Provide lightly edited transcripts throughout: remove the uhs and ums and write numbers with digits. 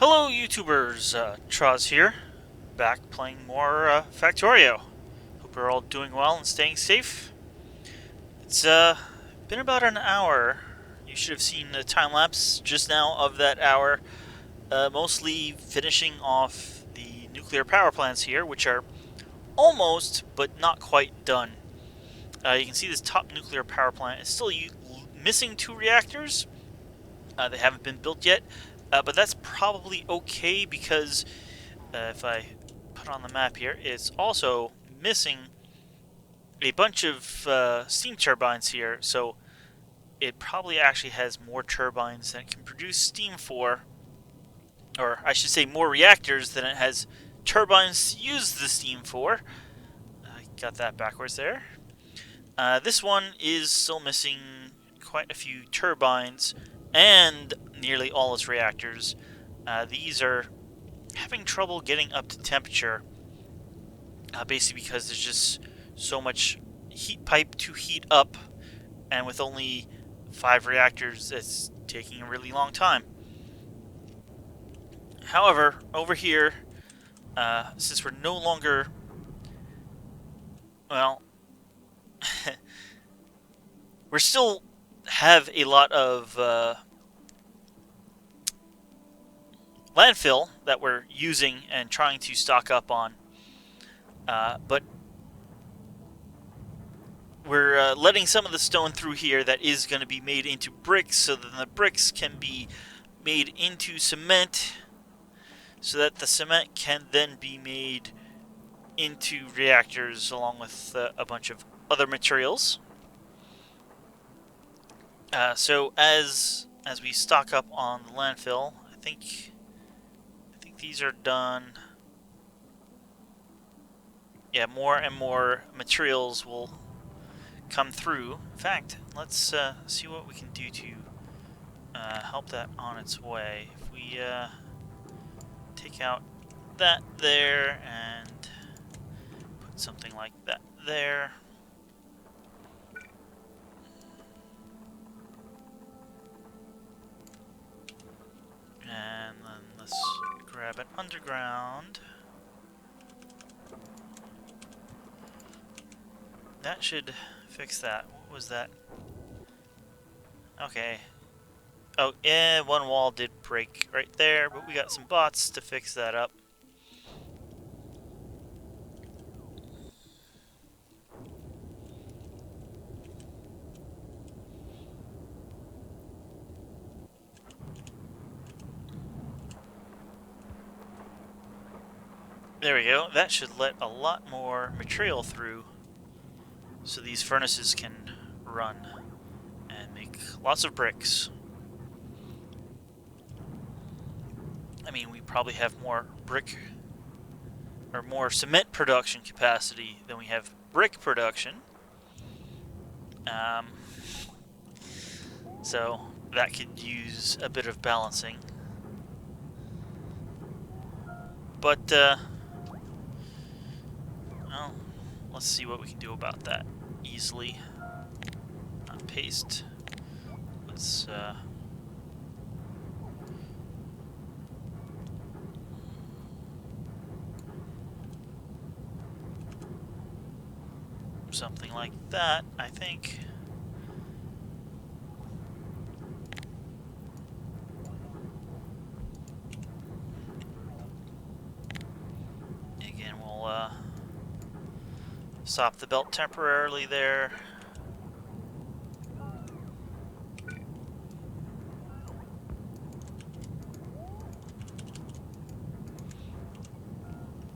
Hello YouTubers, Troz here, back playing more Factorio. Hope you're all doing well and staying safe. It's been about an hour. You should have seen the time lapse just now of that hour, mostly finishing off the nuclear power plants here, which are almost but not quite done. You can see this top nuclear power plant is still missing two reactors. They haven't been built yet, but that's probably okay because if I put on the map here, it's also missing a bunch of steam turbines here, so it probably actually has more turbines than it can produce steam for, or I should say more reactors than it has turbines to use the steam for. I got that backwards there. This one is still missing quite a few turbines and nearly all its reactors. These are having trouble getting up to temperature, basically because there's just so much heat pipe to heat up, and with only 5 reactors, it's taking a really long time. However, over here, since we're no longer, well, we still have a lot of landfill that we're using and trying to stock up on, but we're letting some of the stone through here that is going to be made into bricks, so that the bricks can be made into cement, so that the cement can then be made into reactors along with a bunch of other materials. So as we stock up on the landfill, I think these are done. Yeah, more and more materials will come through. In fact, let's see what we can do to help that on its way. If we take out that there and put something like that there. And then let's grab an underground. That should fix that. What was that? Okay. Oh, yeah, one wall did break right there, but we got some bots to fix that up. There we go. That should let a lot more material through, so these furnaces can run and make lots of bricks. I mean, we probably have more brick or more cement production capacity than we have brick production. So that could use a bit of balancing. But, well, let's see what we can do about that easily. Not paste. Let's, something like that, I think. Again, we'll stop the belt temporarily there.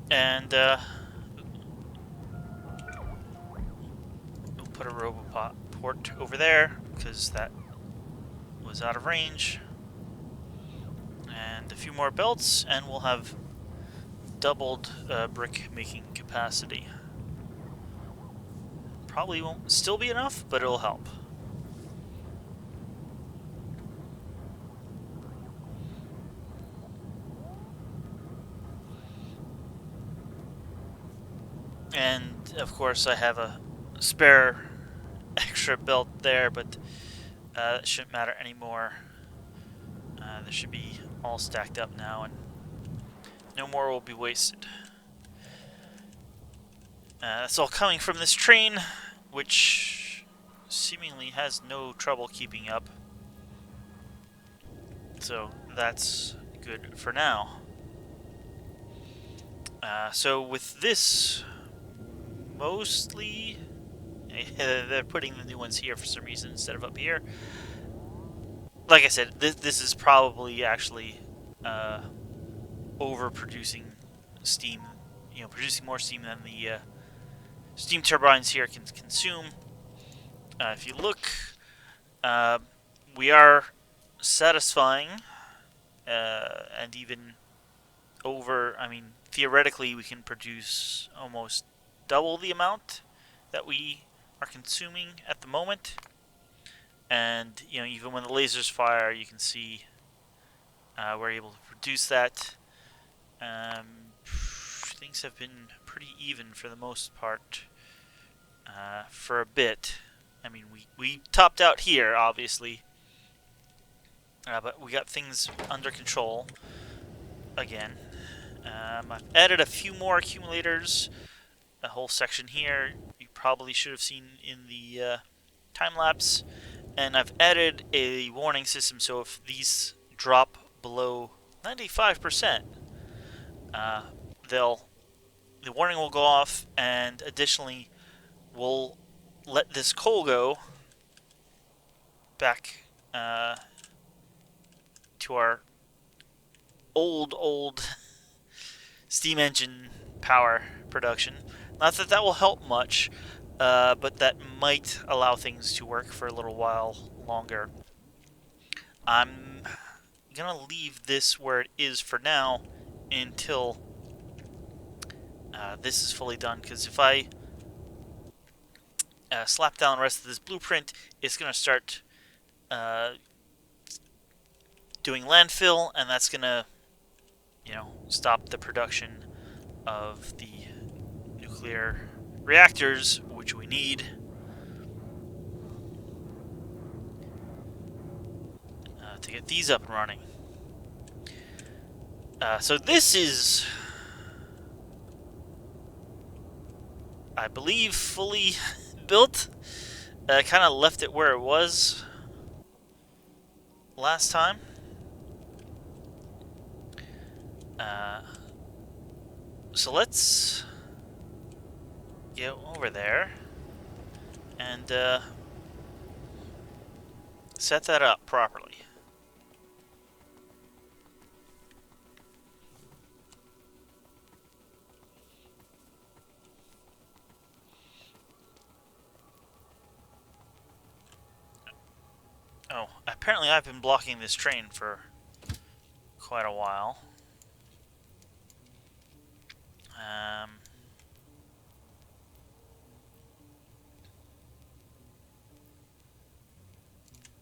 And we'll put a roboport port over there because that was out of range. And a few more belts, and we'll have doubled brick making capacity. Probably won't still be enough, but it'll help. And of course I have a spare extra belt there, but that shouldn't matter anymore. They should be all stacked up now, and no more will be wasted. That's all coming from this train, which seemingly has no trouble keeping up. So that's good for now. So with this, mostly, they're putting the new ones here for some reason instead of up here. Like I said, this is probably actually overproducing steam, producing more steam than the steam turbines here can consume. If you look, we are satisfying and even over. I mean, theoretically, we can produce almost double the amount that we are consuming at the moment. And even when the lasers fire, you can see we're able to produce that. Things have been pretty even for the most part for a bit. I mean, we topped out here, obviously, but we got things under control again. I've added a few more accumulators, a whole section here. You probably should have seen in the time lapse. And I've added a warning system, so if these drop below 95%, the warning will go off, and additionally, we'll let this coal go back to our old steam engine power production. Not that that will help much, but that might allow things to work for a little while longer. I'm gonna leave this where it is for now until this is fully done, because if I slap down the rest of this blueprint, it's gonna start doing landfill, and that's gonna stop the production of the nuclear reactors, which we need. To get these up and running. So this is, I believe, fully built. Kind of left it where it was last time. So let's go over there and set that up properly. Oh, apparently I've been blocking this train for quite a while.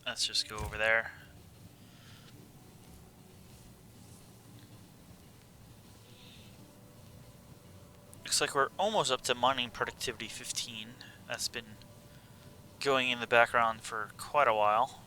Let's just go over there. Looks like we're almost up to mining productivity 15. That's been going in the background for quite a while.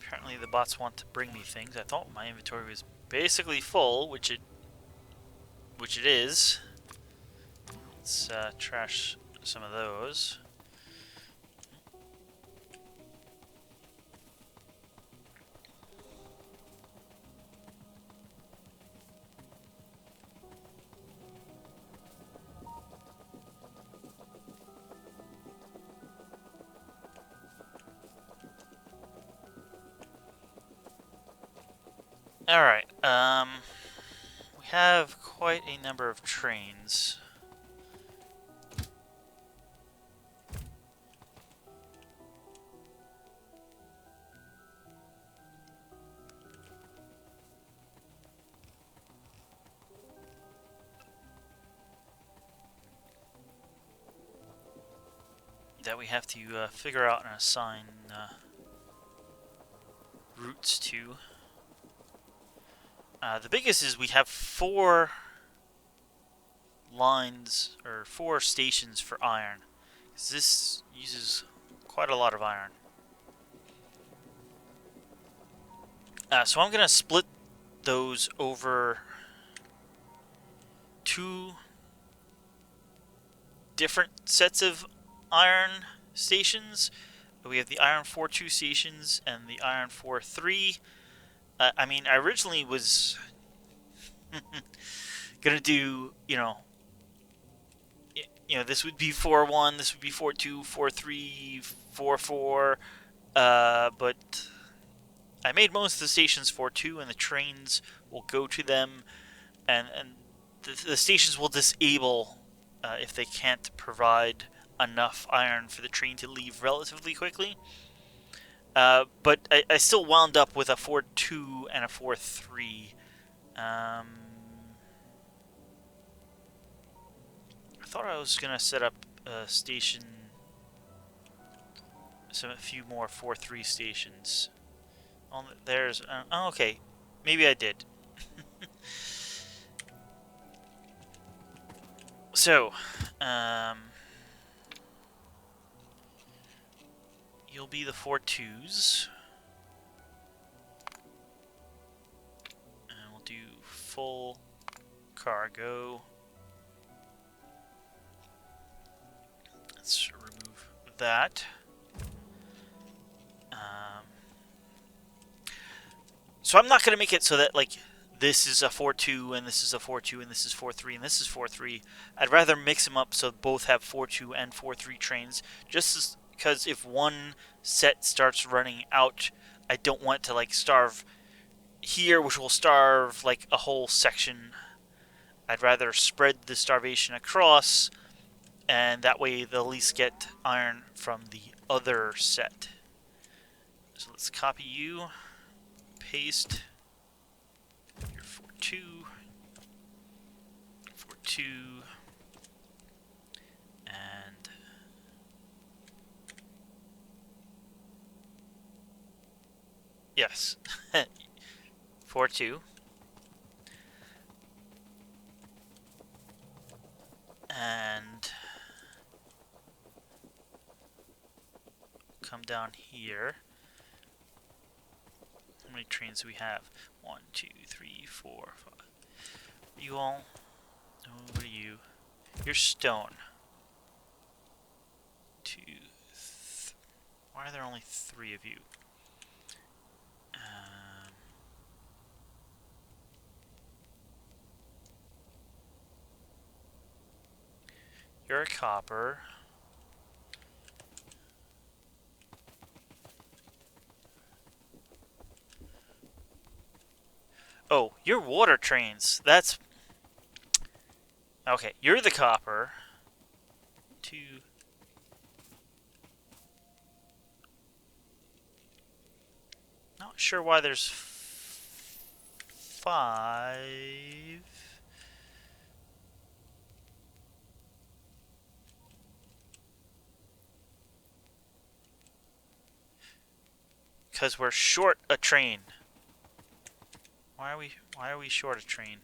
Apparently the bots want to bring me things. I thought my inventory was basically full, which it is. Let's trash some of those. Alright, we have quite a number of trains. that we have to figure out and assign routes to. The biggest is we have 4 lines, or 4 stations for iron. This uses quite a lot of iron. So I'm going to split those over 2 different sets of iron stations. We have the iron 4-2 stations and the iron 4-3. I mean, I originally was gonna do, this would be 4-1, this would be 4-2, 4-3, 4-4, but I made most of the stations 4-2, and the trains will go to them, and the stations will disable if they can't provide enough iron for the train to leave relatively quickly. But I still wound up with a 4-2 and a 4-3. I thought I was going to set up a station, a few more 4-3 stations. There's, oh, okay, maybe I did. So, you'll be the 4-2s. And we'll do full cargo. Let's remove that. So I'm not going to make it so that, like, this is a 4-2, and this is a 4-2, and this is 4-3, and this is 4-3. I'd rather mix them up so both have 4-2 and 4-3 trains, just because if one set starts running out, I don't want to, like, starve here, which will starve, like, a whole section. I'd rather spread the starvation across, and that way they'll at least get iron from the other set. So let's copy you, paste your 4-2, 4-2, and yes, 4-2, and come down here. How many trains do we have? 1, 2, 3, 4, 5. You all? What are you? You're stone. 2. Why are there only 3 of you? You're a copper. Oh, you're water trains. That's... Okay, you're the copper. 2. Not sure why there's 5. Because we're short a train. Why are we short a train?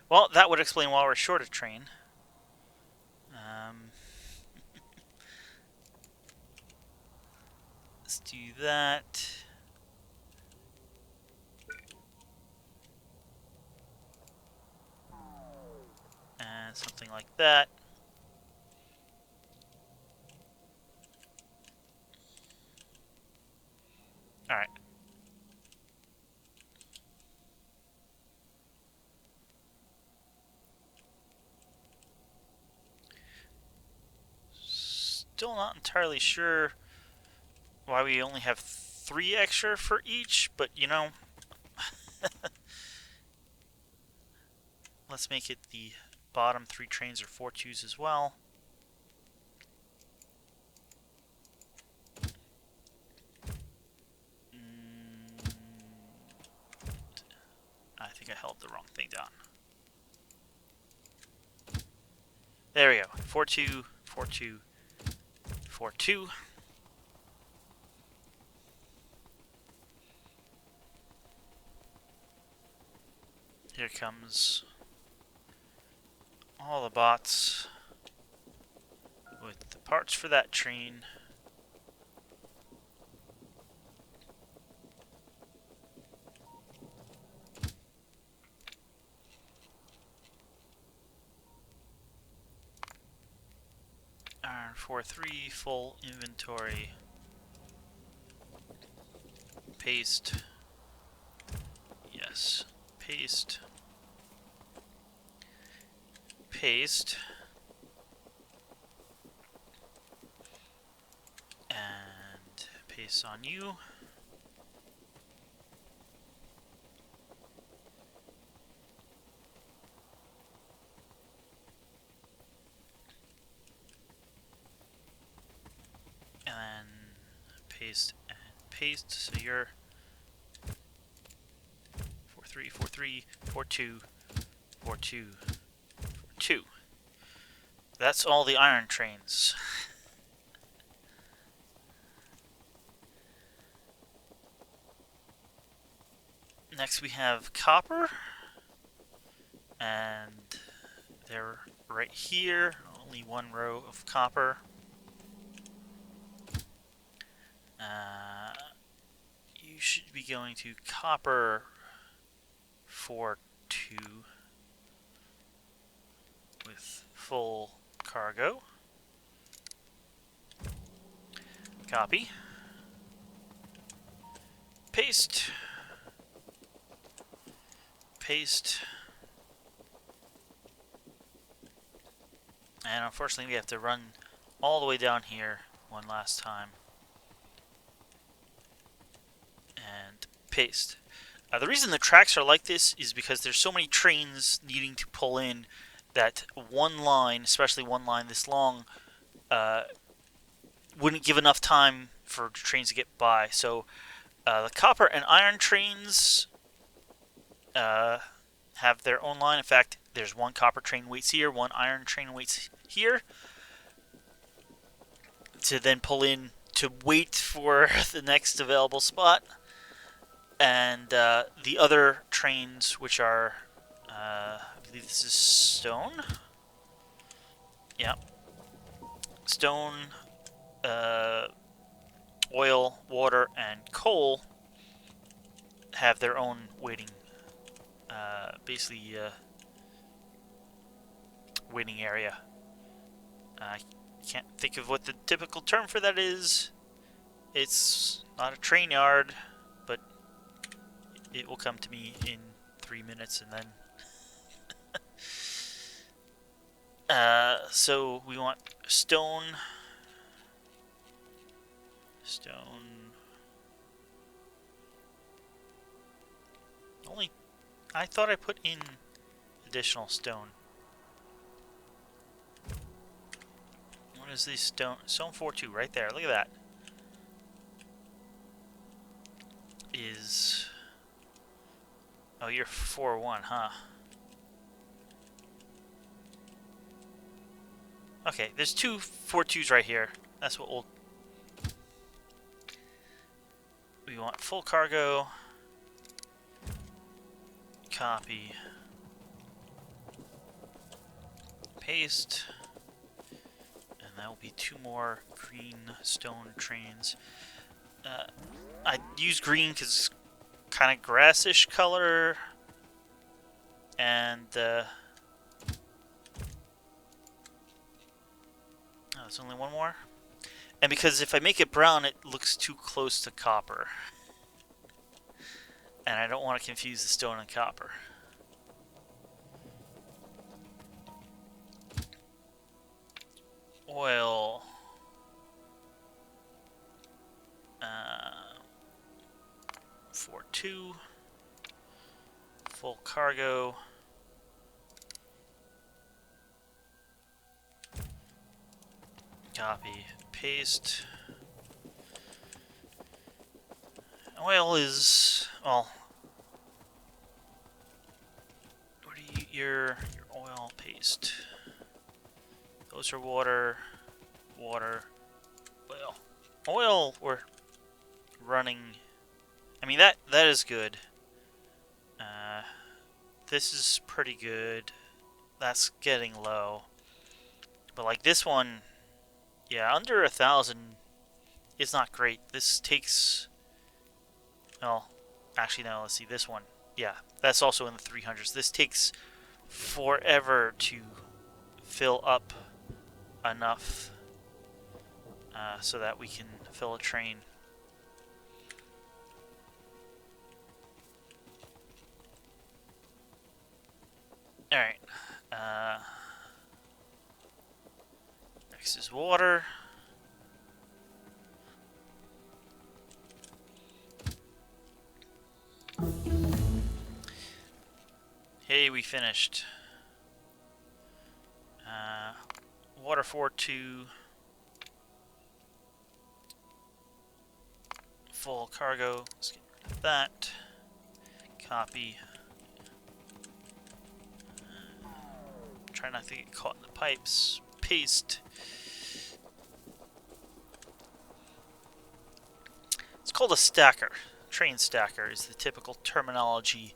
Well, that would explain why we're short a train. Let's do that. And something like that. Alright. Still not entirely sure why we only have 3 extra for each, but you know, let's make it the bottom 3 trains are 4-2s as well. wrong thing down. There we go. 4-2, 4-2, 4-2. Here comes all the bots with the parts for that train. Iron 4-3, full inventory. Paste. Yes. Paste. Paste. And paste on you. And then paste and paste. So you're 4-3, 4-3, 4-2, 4-2, 4-2. That's all the iron trains. Next we have copper. And they're right here. Only one row of copper. You should be going to copper 4-2 with full cargo. Copy. Paste. Paste. And unfortunately we have to run all the way down here one last time. And paste. The reason the tracks are like this is because there's so many trains needing to pull in that one line, especially one line this long, wouldn't give enough time for trains to get by. So the copper and iron trains have their own line. In fact, there's one copper train waits here, one iron train waits here to then pull in to wait for the next available spot. And the other trains, which are, I believe this is stone. Yeah. Stone, oil, water, and coal have their own waiting, basically, waiting area. I can't think of what the typical term for that is. It's not a train yard, but it will come to me in 3 minutes, and then so we want stone. Only, I thought I put in additional stone. What is this stone? Stone 4-2 right there. Look at that. Is, oh, you're 4-1, huh? Okay, there's two 4-2s right here. That's what we'll... We want full cargo. Copy. Paste. And that will be two more green stone trains. I use green because it's kind of grassish color. And, oh, there's only one more. And because if I make it brown, it looks too close to copper. And I don't want to confuse the stone and copper. Oil. 4-2. Full cargo. Copy. Paste. Oil is, well, your oil paste. Those are water, water, oil. Oil, we're running. I mean, that is good. This is pretty good. That's getting low. But like this one, yeah, under 1,000 is not great. This takes, well, actually no, let's see, this one. Yeah, that's also in the 300s. This takes forever to fill up enough so that we can fill a train. Alright. Next is water. Hey, we finished. Water 4-2. Full cargo. Let's get rid of that. Copy. Try not to get caught in the pipes. Paste. It's called a stacker. Train stacker is the typical terminology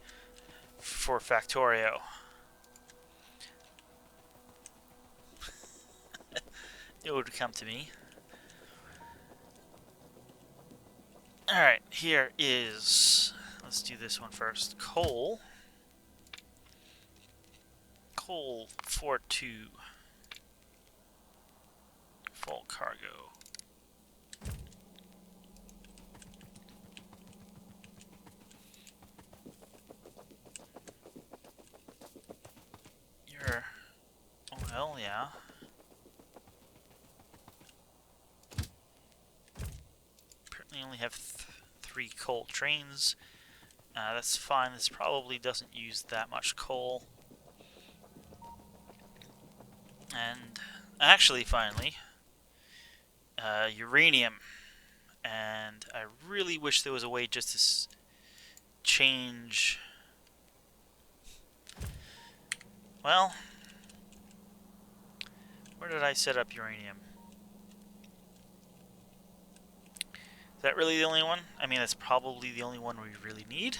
for Factorio. It would come to me. Alright, here is... Let's do this one first. Coal. Coal 4-2. Full cargo. Your oil, yeah. Apparently only have 3 coal trains. That's fine. This probably doesn't use that much coal. And actually, finally, uranium. And I really wish there was a way just to change. Well, where did I set up uranium? Is that really the only one? I mean, that's probably the only one we really need.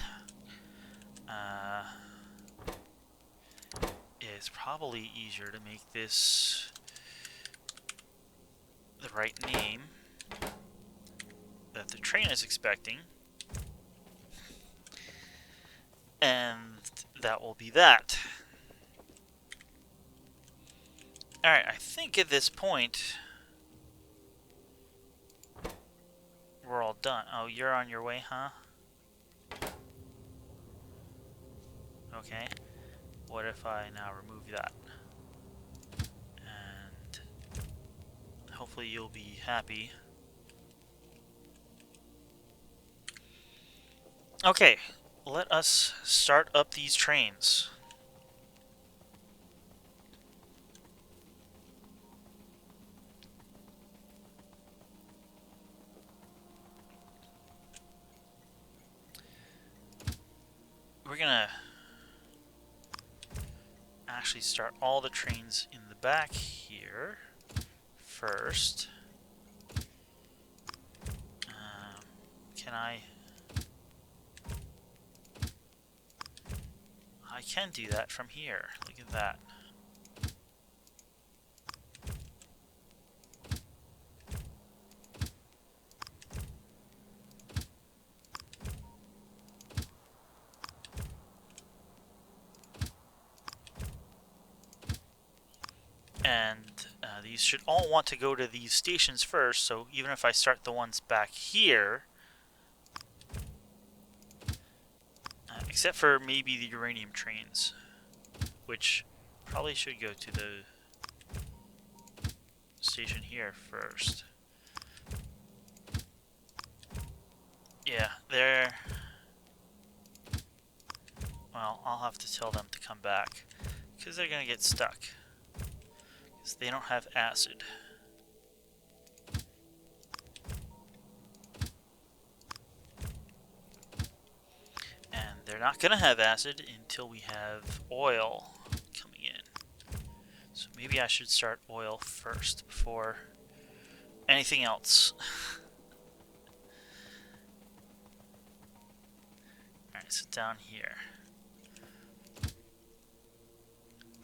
It's probably easier to make this the right name that the train is expecting. And that will be that. Alright, I think at this point we're all done. Oh, you're on your way, huh? Okay. What if I now remove that? And hopefully you'll be happy. Okay, let us start up these trains. We're gonna actually start all the trains in the back here first. Can I can do that from here. Look at that. And these should all want to go to these stations first, so even if I start the ones back here, except for maybe the uranium trains, which probably should go to the station here first. Yeah, they're... Well, I'll have to tell them to come back, because they're going to get stuck. Because they don't have acid. And they're not going to have acid until we have oil. So maybe I should start oil first before anything else. Alright, so down here.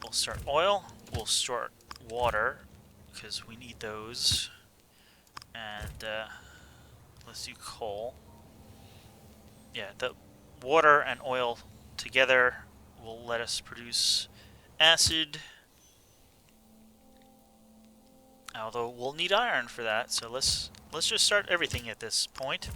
We'll start oil, we'll start water, because we need those. And let's do coal. Yeah, the water and oil together will let us produce acid. Although we'll need iron for that, so let's just start everything at this point.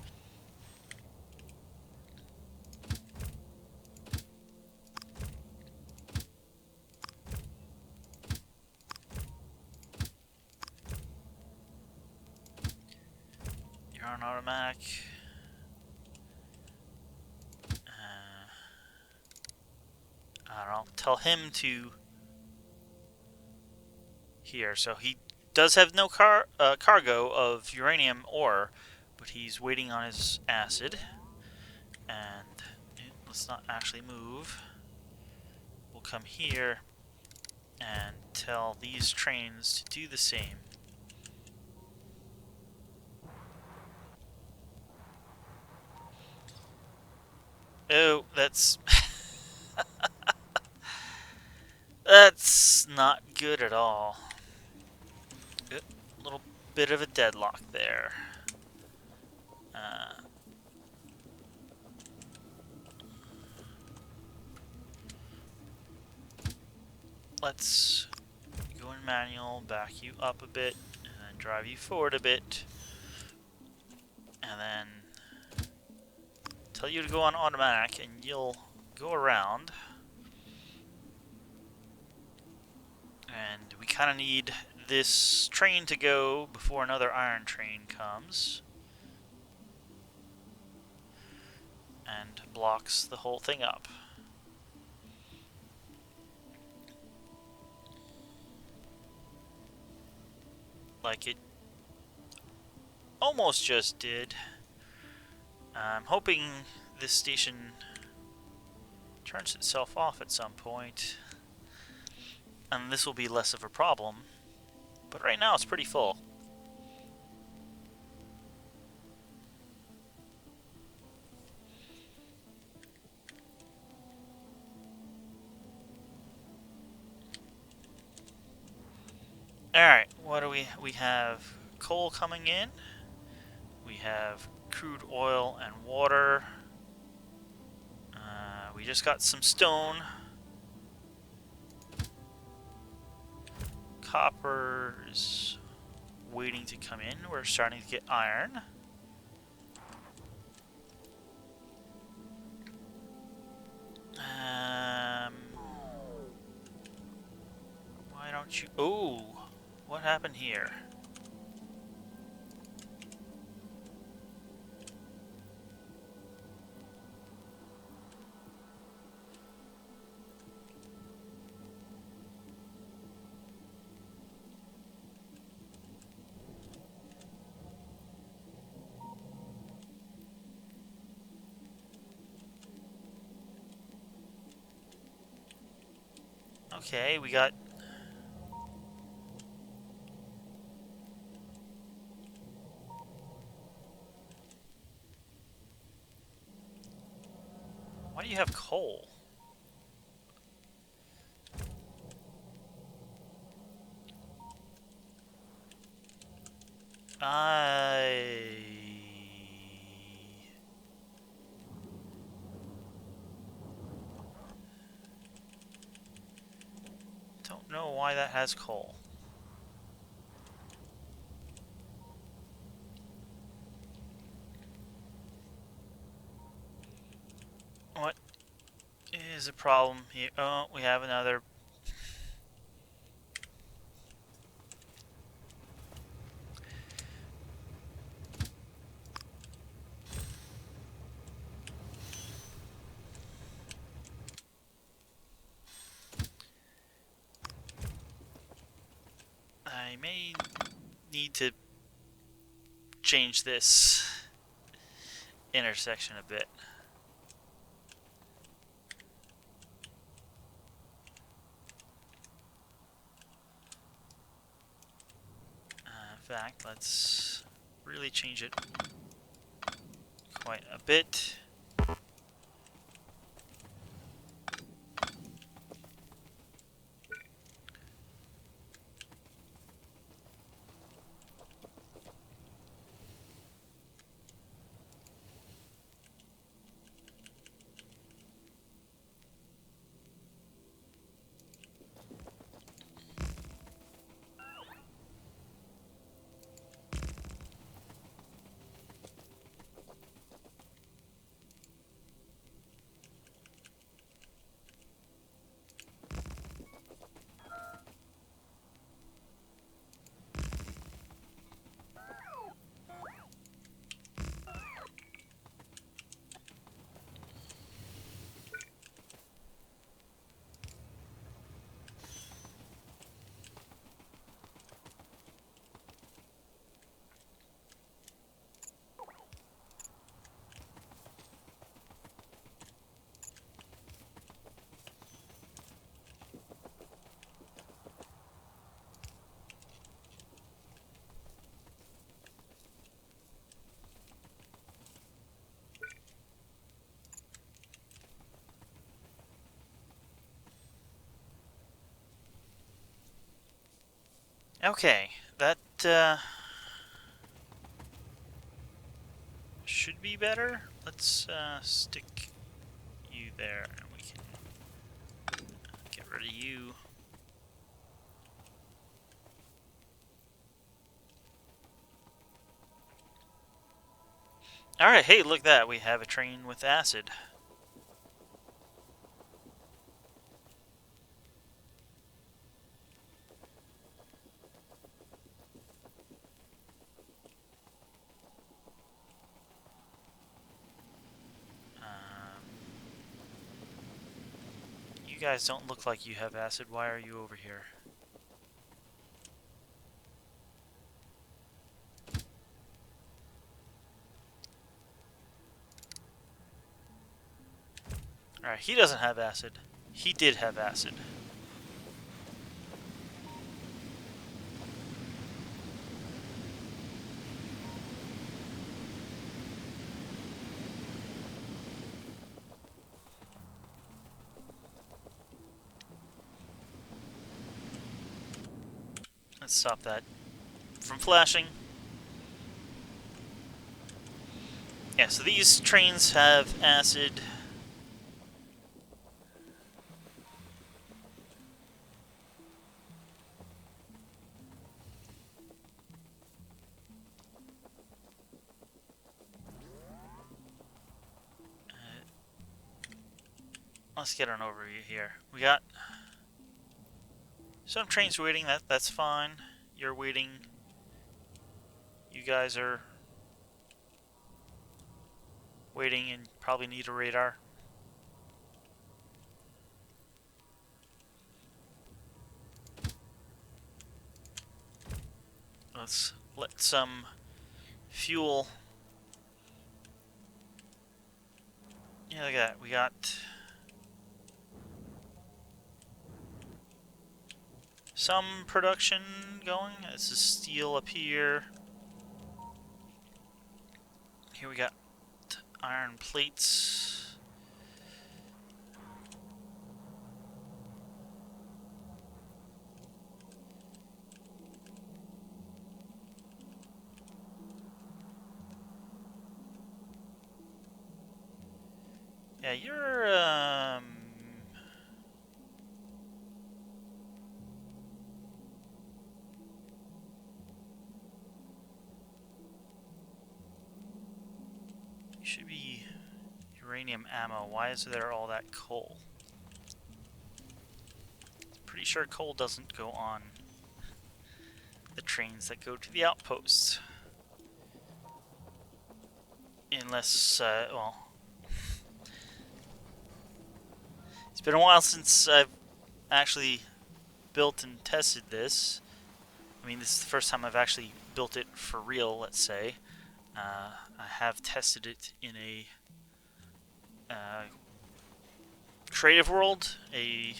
You're on automatic. I don't know. Tell him to here. So he does have no cargo of uranium ore, but he's waiting on his acid. And let's not actually move. We'll come here and tell these trains to do the same. Oh, that's that's not good at all. A little bit of a deadlock there. Let's go in manual, back you up a bit, and then drive you forward a bit, and then tell you to go on automatic, and you'll go around. And we kind of need this train to go before another iron train comes and blocks the whole thing up. Like it almost just did. I'm hoping this station turns itself off at some point, and this will be less of a problem. But right now it's pretty full. Alright, what do we have coal coming in. We have crude oil and water. We just got some stone. Copper is waiting to come in. We're starting to get iron. Why don't you... Oh! What happened here? Okay, we got... Why do you have coal? I don't know why that has coal. What is the problem here? Oh, we have another. I may need to change this intersection a bit. fact, let's really change it quite a bit. Okay, that should be better. Let's stick you there, and we can get rid of you. Alright, hey, look at that. We have a train with acid. You guys don't look like you have acid. Why are you over here? Alright, he doesn't have acid. He did have acid. Let's stop that from flashing. Yeah, so these trains have acid. Let's get an overview here. We got some trains waiting. That's fine. You're waiting. You guys are waiting and probably need a radar. Let's let some fuel. Yeah, look at that. We got some production going. This is steel up here. Here we got iron plates. Yeah, you're you should be uranium ammo. Why is there all that coal? Pretty sure coal doesn't go on the trains that go to the outposts. Unless, well, it's been a while since I've actually built and tested this. I mean, this is the first time I've actually built it for real, let's say. I have tested it in a creative world, a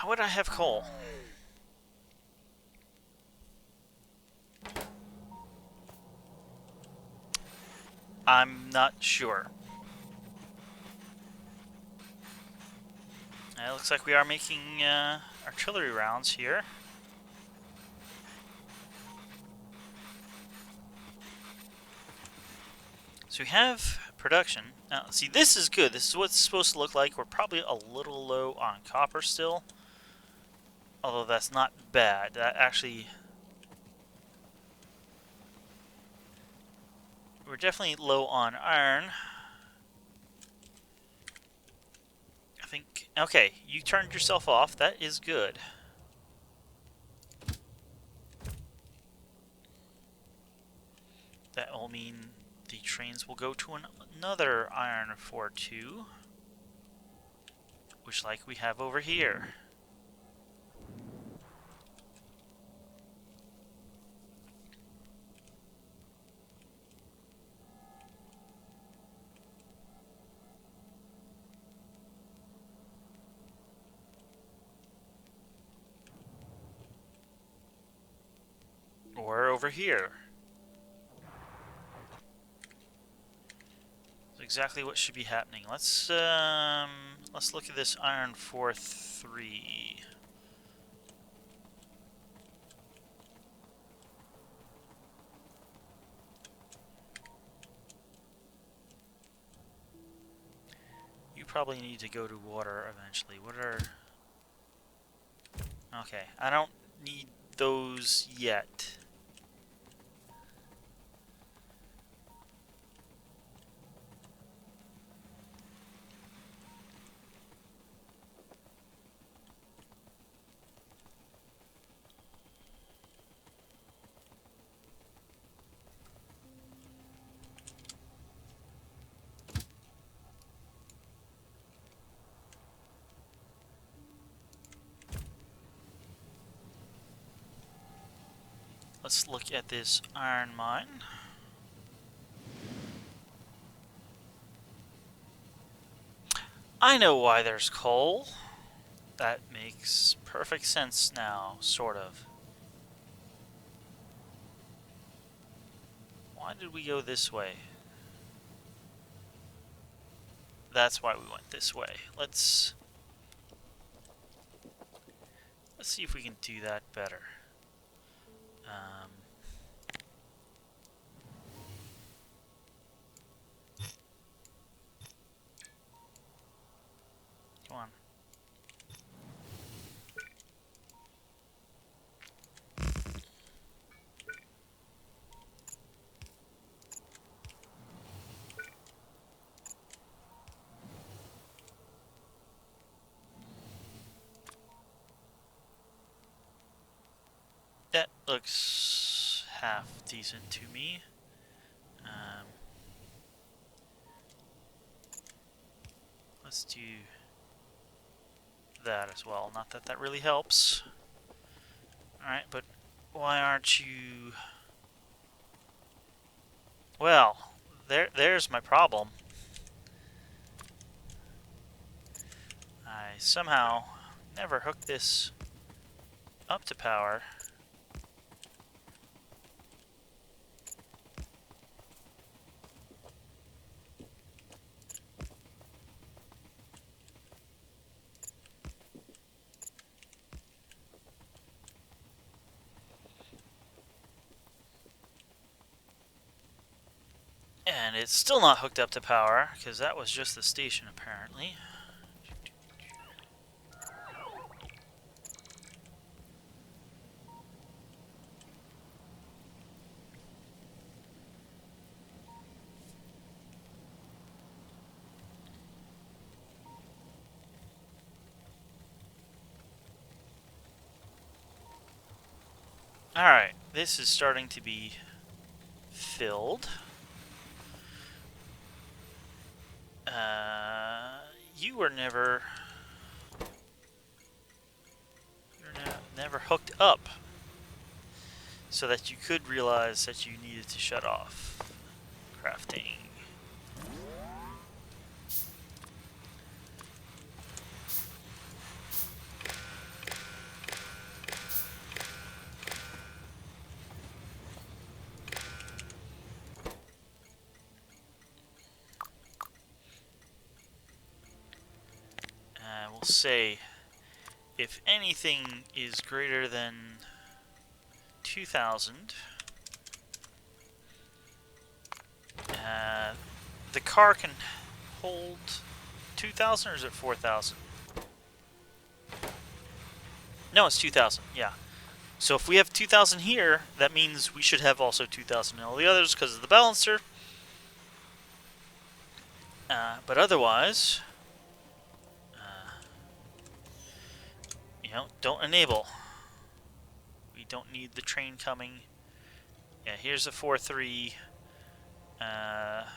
How would I have coal? I'm not sure. It looks like we are making artillery rounds here. So we have production. Now, see, this is good. This is what it's supposed to look like. We're probably a little low on copper still. Although that's not bad. That actually... We're definitely low on iron. I think... Okay, you turned yourself off. That is good. That will mean the trains will go to another iron 4-2. Which like we have over here. Or over here. That's exactly what should be happening. Let's look at this iron 4-3. You probably need to go to water eventually. What are... Okay, I don't need those yet. Let's look at this iron mine. I know why there's coal. That makes perfect sense now, sort of. Why did we go this way? That's why we went this way. Let's see if we can do that better. Come on. That looks half decent to me. Let's do that as well. Not that that really helps. Alright, but why aren't you... Well, there's my problem. I somehow never hooked this up to power. And it's still not hooked up to power, because that was just the station, apparently. Alright, this is starting to be filled. You were never hooked up so that you could realize that you needed to shut off crafting. will say if anything is greater than 2,000, the car can hold 2,000, or is it 4,000? No, it's 2,000, yeah. So if we have 2,000 here, that means we should have also 2,000 in all the others because of the balancer. But otherwise, don't enable. We don't need the train coming. Yeah, here's a 4-3. That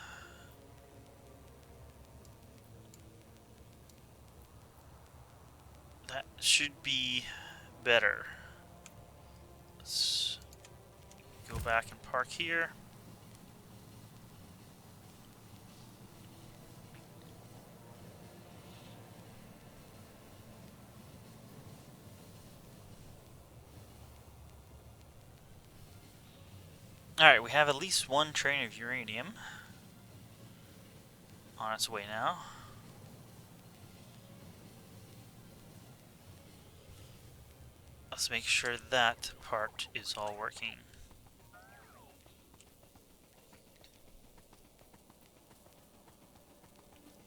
should be better. Let's go back and park here. Alright, we have at least one train of uranium on its way now. Let's make sure that part is all working.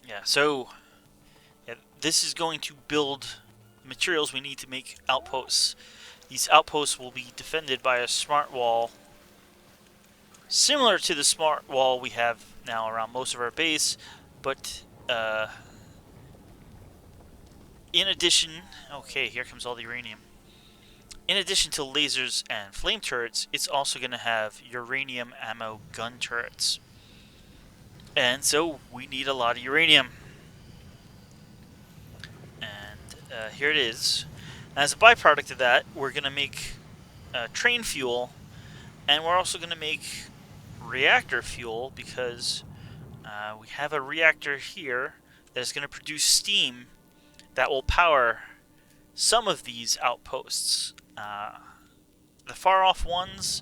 Yeah, so this is going to build materials we need to make outposts. These outposts will be defended by a smart wall similar to the smart wall we have now around most of our base, but in addition, okay, here comes all the uranium. In addition to lasers and flame turrets, it's also going to have uranium ammo gun turrets. And so we need a lot of uranium. And here it is. As a byproduct of that, we're going to make train fuel, and we're also going to make reactor fuel because we have a reactor here that's going to produce steam that will power some of these outposts. The far off ones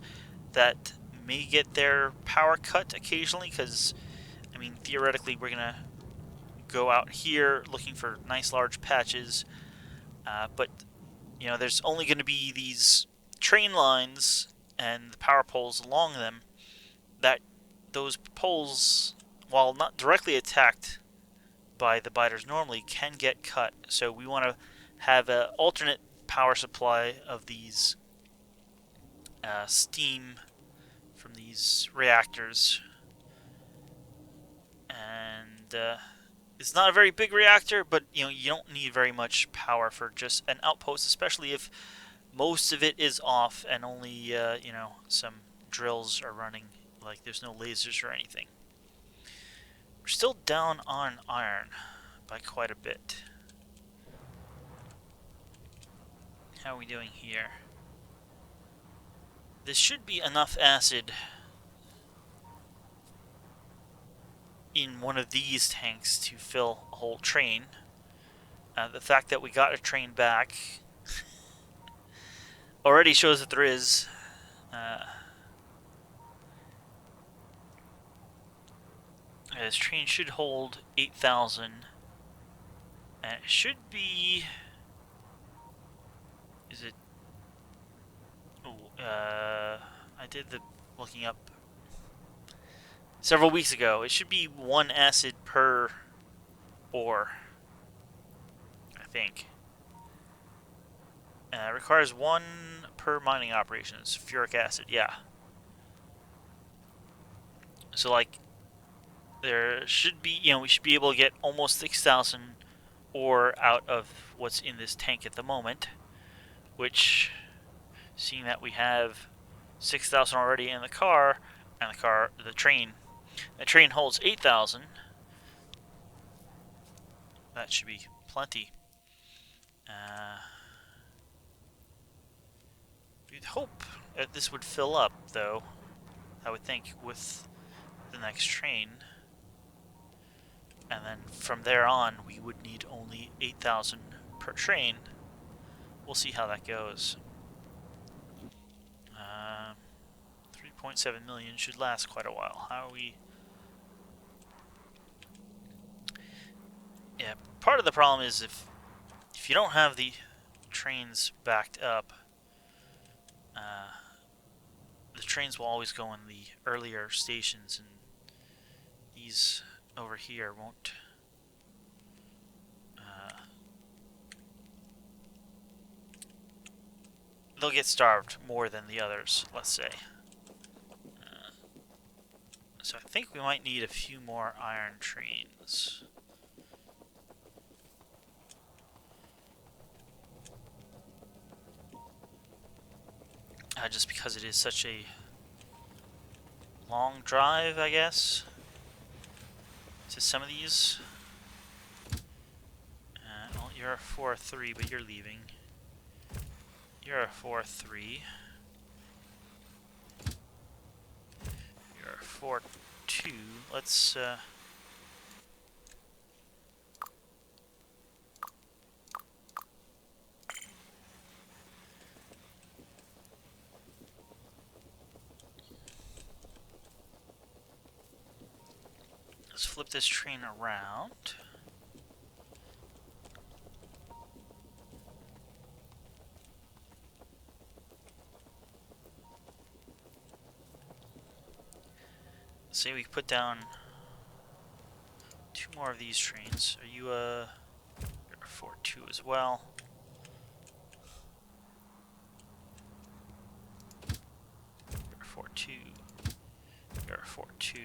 that may get their power cut occasionally, because I mean theoretically we're going to go out here looking for nice large patches, but there's only going to be these train lines and the power poles along them. That those poles, while not directly attacked by the biters normally, can get cut. So we want to have an alternate power supply of these steam from these reactors. And it's not a very big reactor, but you don't need very much power for just an outpost, especially if most of it is off and only some drills are running. Like there's no lasers or anything. We're still down on iron by quite a bit. How are we doing here? This should be enough acid in one of these tanks to fill a whole train. The fact that we got a train back already shows that there is. This train should hold 8,000, and it should be. Is it? Oh, I did the looking up several weeks ago. It should be 1 acid per ore, I think. It requires 1 per mining operations. Furic acid, yeah. So like, there should be, we should be able to get almost 6,000 ore out of what's in this tank at the moment, which, seeing that we have 6,000 already in the car, and the train holds 8,000, that should be plenty. You'd hope that this would fill up, though, I would think, with the next train. And then from there on, we would need only 8,000 per train. We'll see how that goes. 3.7 million should last quite a while. How are we? Yeah, part of the problem is if if you don't have the trains backed up, the trains will always go in the earlier stations, and these over here won't. They'll get starved more than the others, let's say. So I think we might need a few more iron trains. Just because it is such a long drive, I guess, to some of these. Well, you're a 4-3, but you're leaving. You're a 4-3. You're a 4-2. Let's flip this train around. Say we put down 2 more of these trains. Are you you're a 4-2 as well? You're a 4-2. You're a 4-2.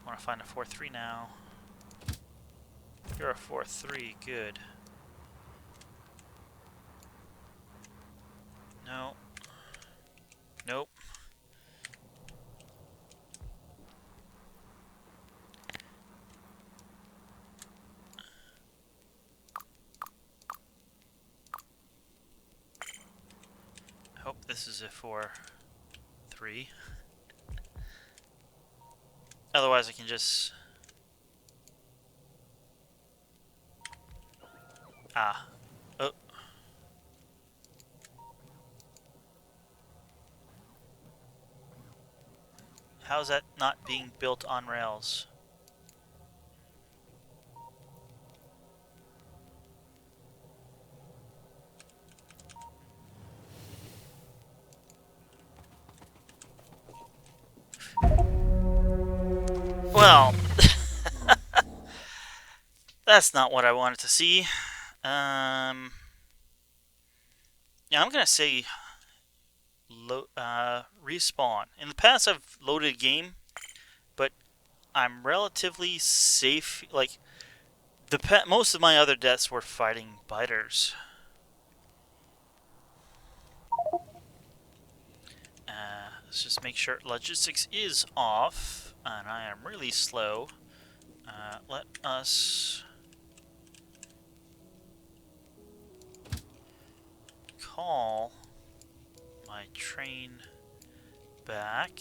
I want to find a 4-3 now. You're a 4-3. Good. No. Nope. I hope this is a 4-3. Otherwise I can just... Oh. How's that not being built on rails? Well, that's not what I wanted to see. Yeah, I'm gonna say respawn. In the past, I've loaded a game, but I'm relatively safe. Like most of my other deaths were fighting biters. Let's just make sure logistics is off, and I am really slow. Let us call my train back.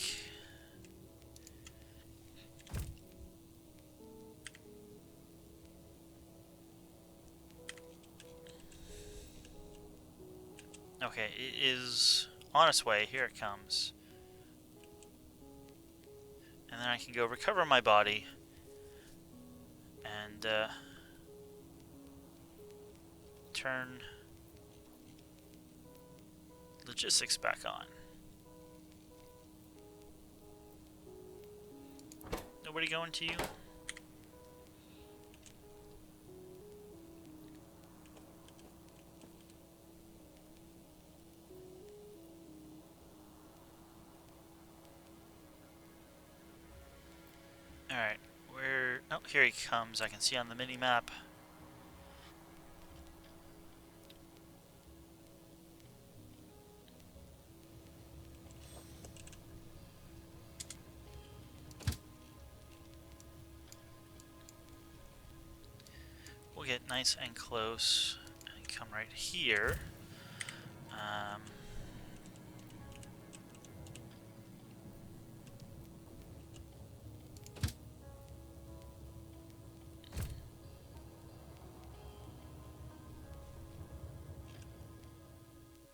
Okay, it is on its way. Here it comes. And then I can go recover my body and turn logistics back on. Nobody going to you? Alright, where... Oh, here he comes. I can see on the mini-map. We'll get nice and close and come right here.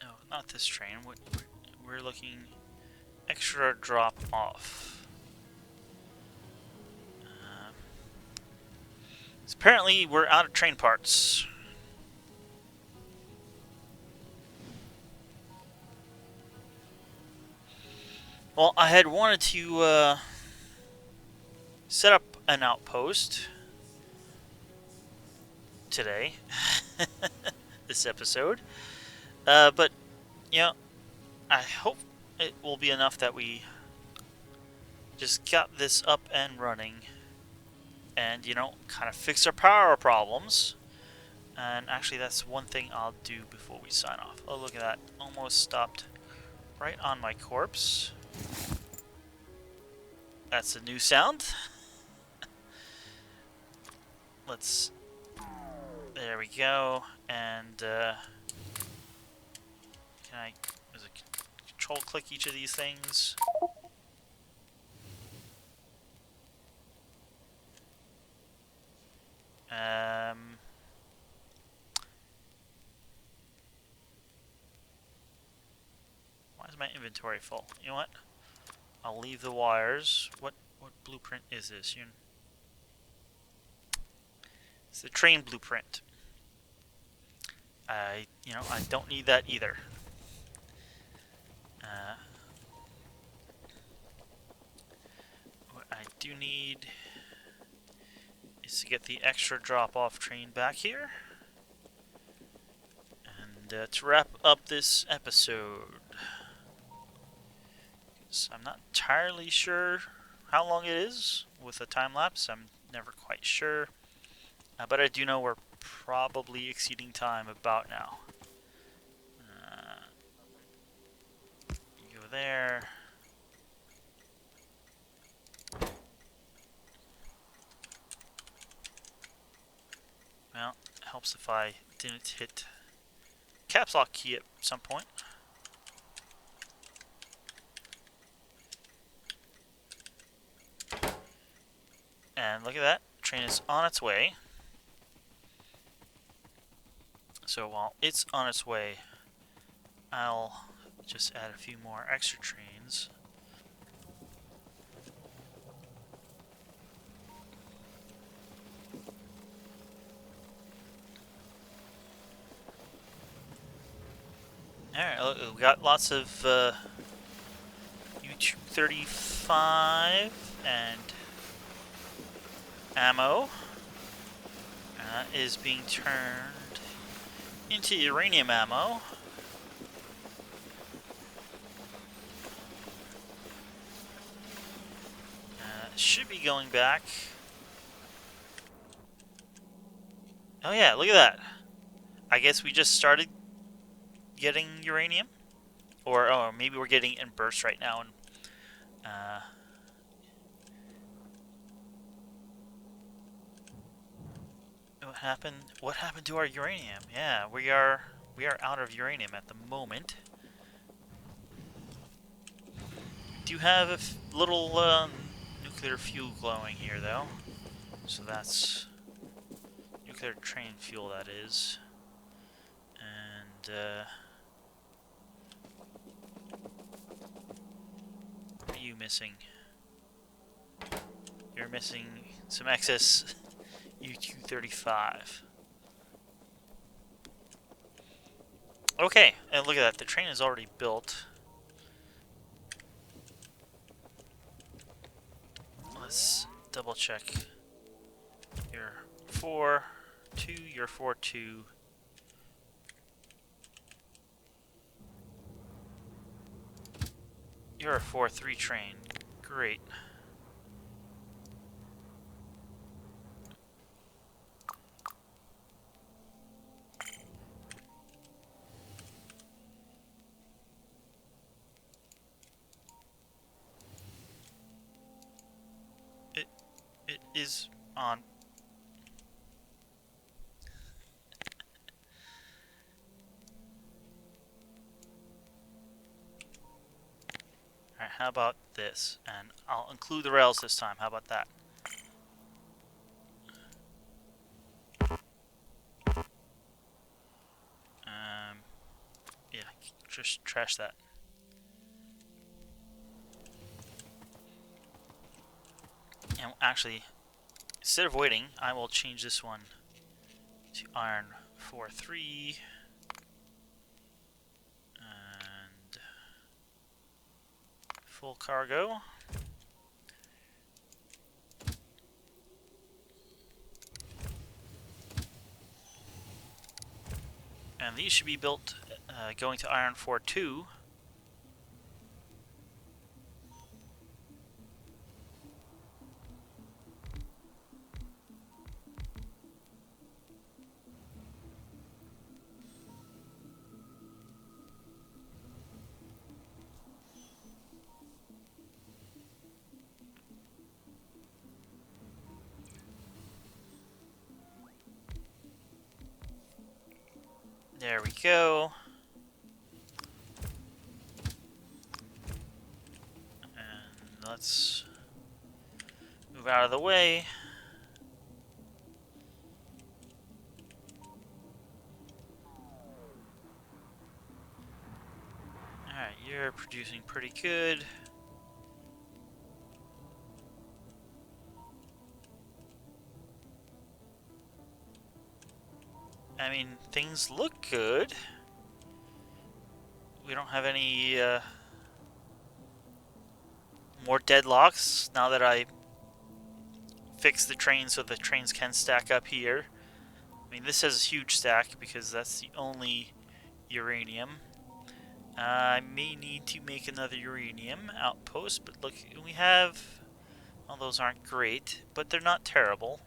No, not this train. We're looking extra drop off. Apparently we're out of train parts. Well, I had wanted to set up an outpost today, this episode, but you know, I hope it will be enough that we just got this up and running, and kind of fix our power problems. And actually, that's one thing I'll do before we sign off. Oh, look at that! Almost stopped right on my corpse. That's a new sound. Let's. There we go. And can I? Does it control click each of these things? Why is my inventory full? You know what? I'll leave the wires. What blueprint is this? It's the train blueprint. I don't need that either. What I do need is to get the extra drop-off train back here. And to wrap up this episode. I'm not entirely sure how long it is with a time lapse. I'm never quite sure. But I do know we're probably exceeding time about now. You go there. Well, it helps if I didn't hit caps lock key at some point. And look at that. Train is on its way. So while it's on its way, I'll just add a few more extra trains. Alright, we got lots of U-235 and ammo. Is being turned into uranium ammo. Should be going back. Oh yeah, look at that. I guess we just started getting uranium. Or maybe we're getting it in bursts right now. And what happened to our uranium? Yeah, we are out of uranium at the moment. Do have a little nuclear fuel glowing here though. So that's nuclear train fuel, that is. And what are you missing? You're missing some excess U-235. Okay, and look at that. The train is already built. Let's double check. You're 4-2, you're 4-2. You're a 4-3 train. Great. It is on. Alright, how about this? And I'll include the rails this time. How about that? Yeah, just trash that. And actually, instead of waiting, I will change this one to iron 4-3 and full cargo. And these should be built going to Iron 4 too. There we go. And let's move out of the way. Alright, you're producing pretty good. I mean, things look good. We don't have any more deadlocks now that I fixed the train so the trains can stack up here. I mean, this has a huge stack because that's the only uranium. I may need to make another uranium outpost, but look, we have... Well, those aren't great, but they're not terrible.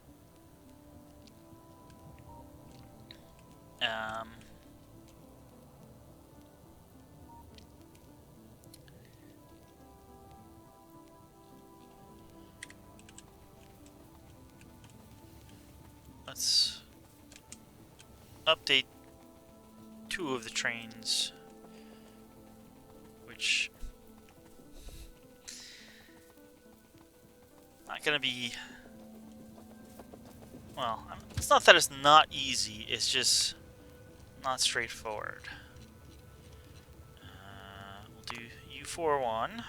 Let's update 2 of the trains, which not going to be, well, it's not that it's not easy, it's just not straightforward. We'll do U41.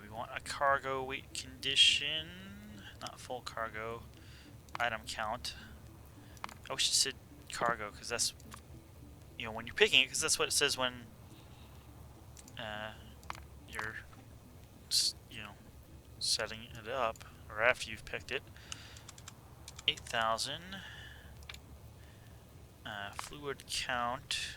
We want a cargo weight condition, not full cargo, item count. I wish it said cargo, because that's, you know, when you're picking it, because that's what it says when you're, you know, setting it up, or after you've picked it. 8,000. Fluid count.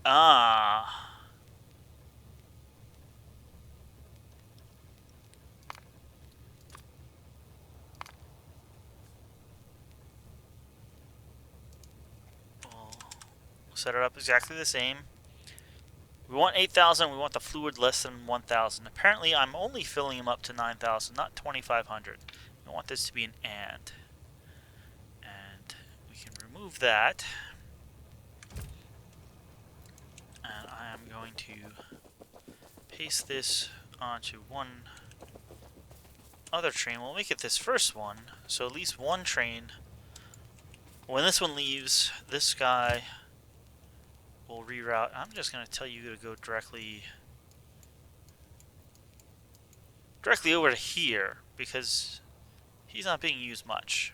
Ah. We'll set it up exactly the same. We want 8,000, we want the fluid less than 1,000. Apparently I'm only filling them up to 9,000, not 2,500. I want this to be an and. And we can remove that. And I am going to paste this onto one other train. We'll make it this first one, so at least one train. When this one leaves, this guy will reroute. I'm just going to tell you to go directly over to here, because he's not being used much.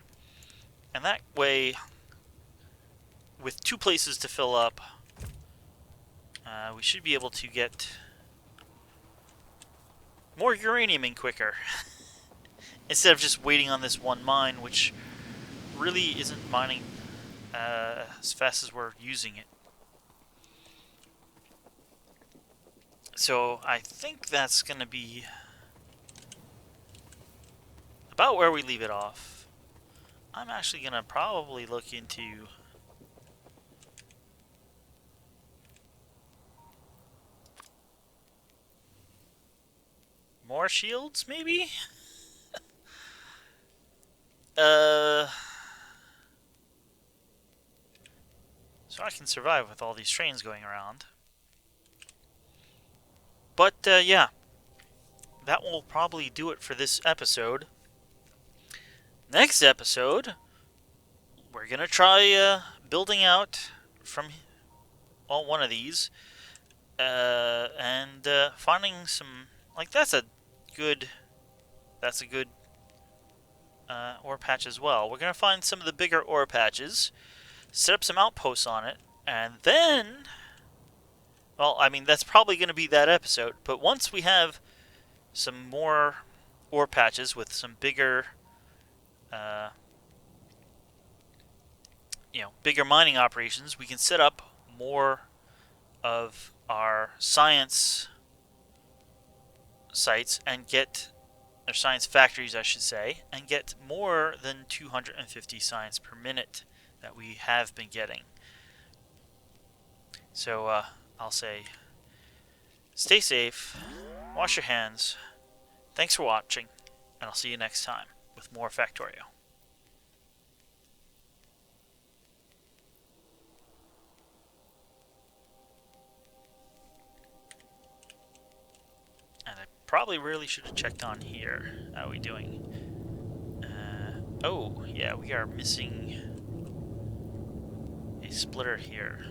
And that way, with 2 places to fill up, we should be able to get more uranium in quicker. Instead of just waiting on this one mine, which really isn't mining as fast as we're using it. So I think that's going to be about where we leave it off. I'm actually going to probably look into more shields, maybe? So I can survive with all these trains going around. But, yeah. That will probably do it for this episode. Next episode, we're going to try building out from all one of these, and finding some, like, that's a good ore patch as well. We're gonna find some of the bigger ore patches, set up some outposts on it, and then, well, I mean, that's probably gonna be that episode. But once we have some more ore patches with some bigger, bigger mining operations, we can set up more of our science sites and get, or science factories, I should say, and get more than 250 science per minute that we have been getting. So I'll say, stay safe, wash your hands, thanks for watching, and I'll see you next time with more Factorio. And I probably really should have checked on here. How are we doing? Oh, yeah, we are missing a splitter here.